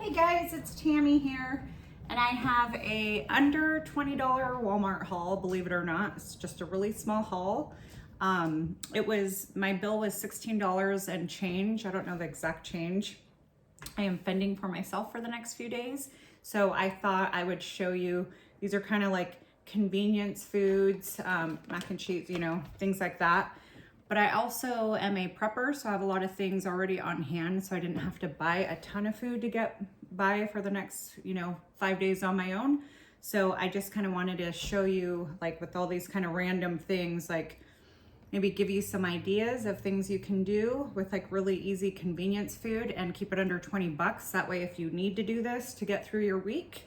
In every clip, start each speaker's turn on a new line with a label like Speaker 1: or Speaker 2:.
Speaker 1: Hey guys, it's Tammy here, and I have a under $20 Walmart haul, believe it or not. It's just a really small haul. My bill was $16 and change. I don't know the exact change. I am fending for myself for the next few days, so I thought I would show you. These are kind of like convenience foods, mac and cheese, things like that. But I also am a prepper, so I have a lot of things already on hand, so I didn't have to buy a ton of food to get by for the next, 5 days on my own. So I just kind of wanted to show you, like, with all these kind of random things, like maybe give you some ideas of things you can do with like really easy convenience food and keep it under 20 bucks. That way, if you need to do this to get through your week,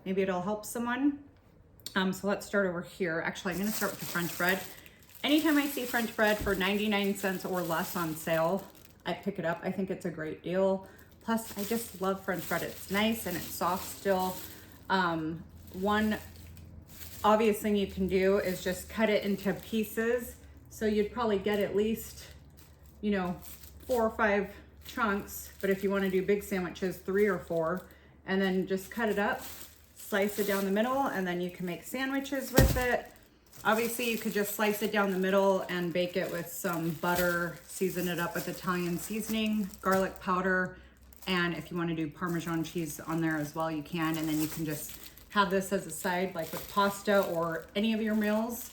Speaker 1: maybe it'll help someone. So let's start over here. Actually, I'm gonna start with the French bread. Anytime I see French bread for 99 cents or less on sale, I pick it up. I think it's a great deal. Plus, I just love French bread. It's nice and it's soft still. One obvious thing you can do is just cut it into pieces. So you'd probably get at least, 4 or 5 chunks. But if you want to do big sandwiches, 3 or 4, and then just cut it up, slice it down the middle, and then you can make sandwiches with it. Obviously, you could just slice it down the middle and bake it with some butter, season it up with Italian seasoning, garlic powder, and if you want to do Parmesan cheese on there as well, you can. And then you can just have this as a side, like with pasta or any of your meals.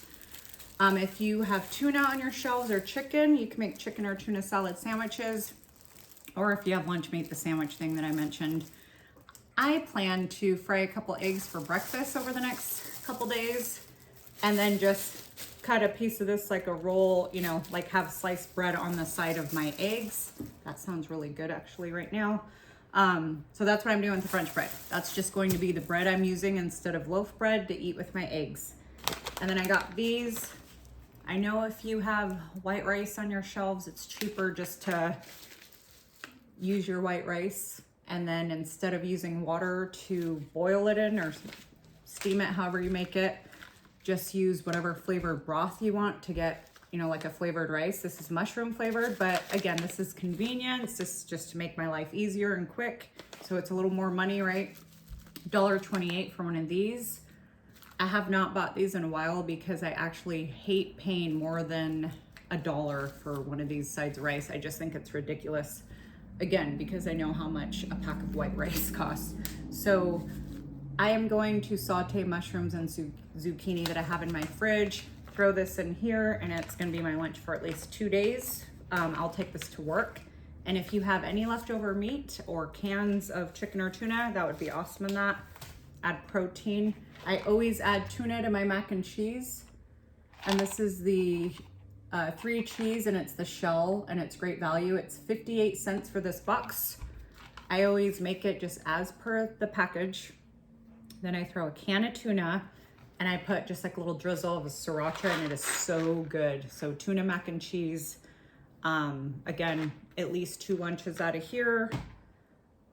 Speaker 1: If you have tuna on your shelves or chicken, you can make chicken or tuna salad sandwiches. Or if you have lunch meat, the sandwich thing that I mentioned. I plan to fry a couple eggs for breakfast over the next couple days. And then just cut a piece of this like a roll, like have sliced bread on the side of my eggs. That sounds really good actually right now. So that's what I'm doing with the French bread. That's just going to be the bread I'm using instead of loaf bread to eat with my eggs. And then I got these. I know if you have white rice on your shelves, it's cheaper just to use your white rice. And then instead of using water to boil it in or steam it, however you make it, just use whatever flavored broth you want to get, like a flavored rice. This is mushroom flavored, but again, this is convenience. This is just to make my life easier and quick. So it's a little more money, right? $1.28 for one of these. I have not bought these in a while because I actually hate paying more than $1 for one of these sides of rice. I just think it's ridiculous. Again, because I know how much a pack of white rice costs. So I am going to saute mushrooms and zucchini that I have in my fridge, throw this in here, and it's gonna be my lunch for at least 2 days. I'll take this to work. And if you have any leftover meat or cans of chicken or tuna, that would be awesome in that. Add protein. I always add tuna to my mac and cheese. And this is the 3 cheese, and it's the shell, and it's great value. It's 58 cents for this box. I always make it just as per the package. Then I throw a can of tuna and I put just like a little drizzle of sriracha, and it is so good. So tuna mac and cheese, again, at least 2 lunches out of here.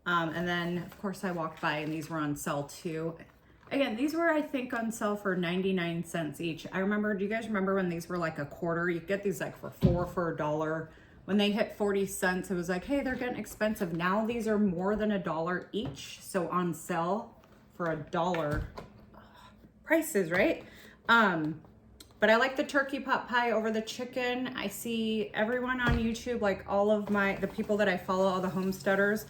Speaker 1: And then of course I walked by and these were on sale too. Again, these were, I think, on sale for 99 cents each. Do you guys remember when these were like a quarter? You get these like for 4 for $1. When they hit 40 cents, it was like, hey, they're getting expensive. Now these are more than $1 each. So on sale for $1. Prices, right? But I like the turkey pot pie over the chicken. I see everyone on YouTube, like all of the people that I follow, all the homesteaders,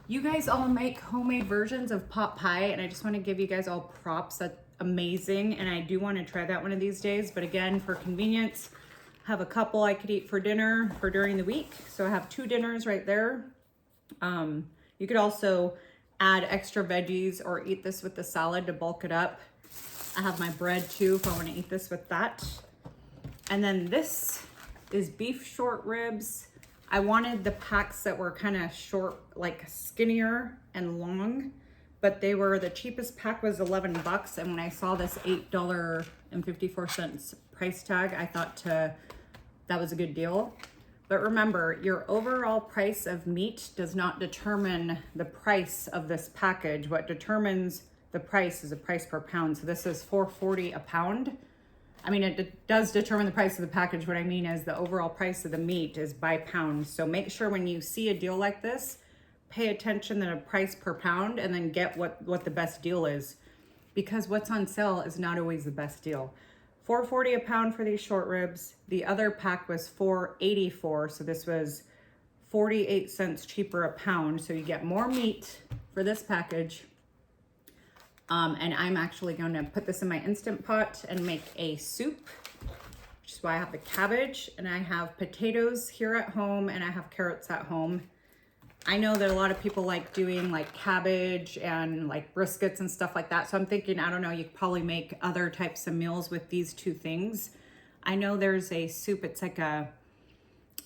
Speaker 1: you guys all make homemade versions of pot pie, and I just want to give you guys all props. That's amazing, and I do want to try that one of these days. But again, for convenience, have a couple I could eat for dinner for during the week. So I have 2 dinners right there. You could also add extra veggies or eat this with the salad to bulk it up. I have my bread too if I want to eat this with that. And then this is beef short ribs. I wanted the packs that were kind of short, like skinnier and long, but the cheapest pack was 11 bucks. And when I saw this $8.54 price tag, I thought that was a good deal. But remember, your overall price of meat does not determine the price of this package. What determines the price is the price per pound. So this is $4.40 a pound. I mean, it does determine the price of the package. What I mean is the overall price of the meat is by pound. So make sure when you see a deal like this, pay attention to the price per pound and then get what the best deal is, because what's on sale is not always the best deal. $4.40 a pound for these short ribs. The other pack was $4.84, so this was 48 cents cheaper a pound. So you get more meat for this package. And I'm actually going to put this in my Instant Pot and make a soup, which is why I have the cabbage, and I have potatoes here at home, and I have carrots at home. I know that a lot of people like doing like cabbage and like briskets and stuff like that. So I'm thinking, I don't know, you could probably make other types of meals with these two things. I know there's a soup, it's like a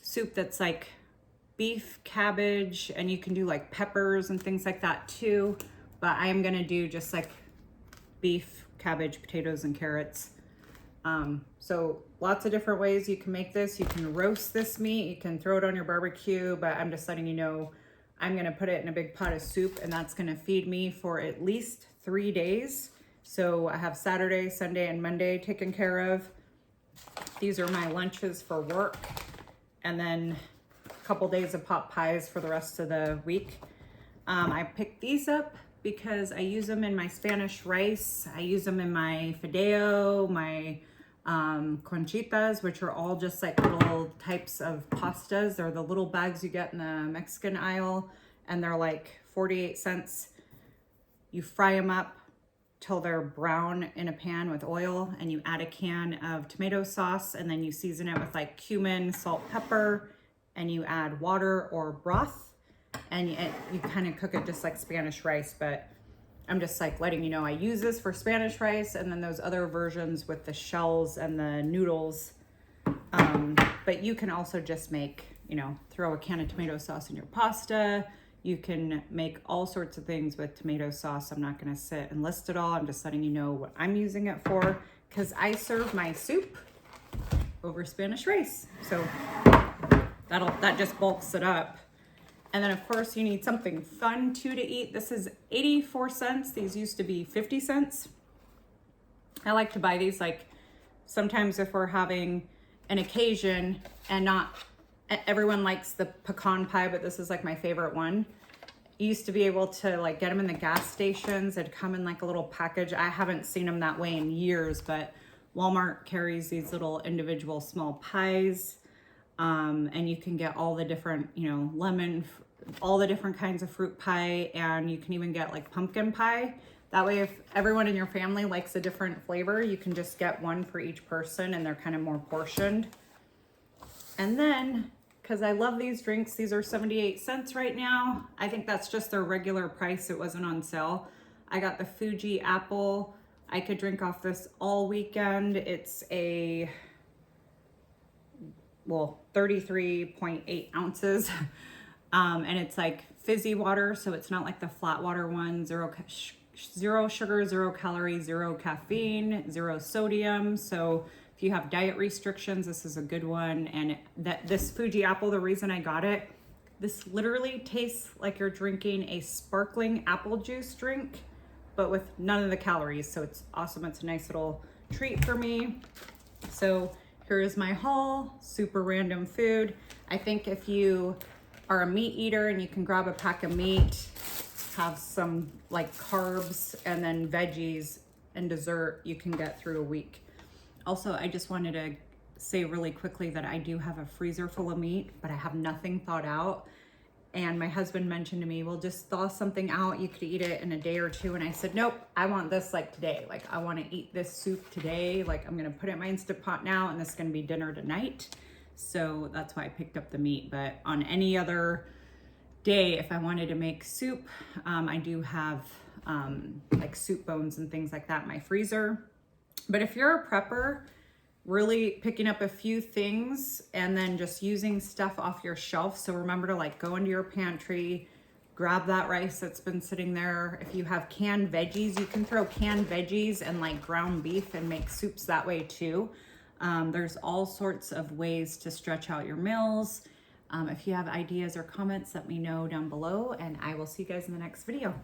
Speaker 1: soup that's like beef, cabbage, and you can do like peppers and things like that too. But I am gonna do just like beef, cabbage, potatoes, and carrots. So lots of different ways you can make this. You can roast this meat, you can throw it on your barbecue, but I'm just letting you know, I'm gonna put it in a big pot of soup, and that's gonna feed me for at least 3 days. So I have Saturday, Sunday, and Monday taken care of. These are my lunches for work, and then a couple days of pot pies for the rest of the week. I picked these up because I use them in my Spanish rice. I use them in my fideo, my conchitas, which are all just like little types of pastas. They're the little bags you get in the Mexican aisle, and they're like 48 cents. You fry them up till they're brown in a pan with oil, and you add a can of tomato sauce, and then you season it with like cumin, salt, pepper, and you add water or broth, and you kind of cook it just like Spanish rice. But I'm just like letting you know I use this for Spanish rice, and then those other versions with the shells and the noodles. But you can also just make, you know, throw a can of tomato sauce in your pasta. You can make all sorts of things with tomato sauce. I'm not gonna sit and list it all. I'm just letting you know what I'm using it for, because I serve my soup over Spanish rice. So that just bulks it up. And then of course you need something fun too to eat. This is 84 cents. These used to be 50 cents. I like to buy these like sometimes if we're having an occasion, and not everyone likes the pecan pie, but this is like my favorite one. You used to be able to like get them in the gas stations. It'd come in like a little package. I haven't seen them that way in years, but Walmart carries these little individual small pies. And you can get all the different, you know, lemon, all the different kinds of fruit pie, and you can even get like pumpkin pie. That way, if everyone in your family likes a different flavor, you can just get one for each person, and they're kind of more portioned. And then, because I love these drinks, these are 78 cents right now. I think that's just their regular price. It wasn't on sale. I got the Fuji apple. I could drink off this all weekend. It's a, well, 33.8 ounces. And it's like fizzy water, so it's not like the flat water one. Zero sugar, 0 calories, 0 caffeine, 0 sodium. So if you have diet restrictions, this is a good one. And this Fuji apple, the reason I got it, this literally tastes like you're drinking a sparkling apple juice drink, but with none of the calories. So it's awesome. It's a nice little treat for me. So here is my haul, super random food. I think if you are a meat eater and you can grab a pack of meat, have some like carbs, and then veggies and dessert, you can get through a week. Also, I just wanted to say really quickly that I do have a freezer full of meat, but I have nothing thawed out. And my husband mentioned to me, well, just thaw something out. You could eat it in a day or two. And I said, nope, I want this like today. Like I want to eat this soup today. Like I'm going to put it in my Instant Pot now, and this is going to be dinner tonight. So that's why I picked up the meat. But on any other day, if I wanted to make soup, I do have like soup bones and things like that in my freezer. But if you're a prepper, really picking up a few things and then just using stuff off your shelf. So remember to like go into your pantry, grab that rice that's been sitting there. If you have canned veggies, you can throw canned veggies and like ground beef and make soups that way too. There's all sorts of ways to stretch out your meals. If you have ideas or comments, let me know down below, and I will see you guys in the next video.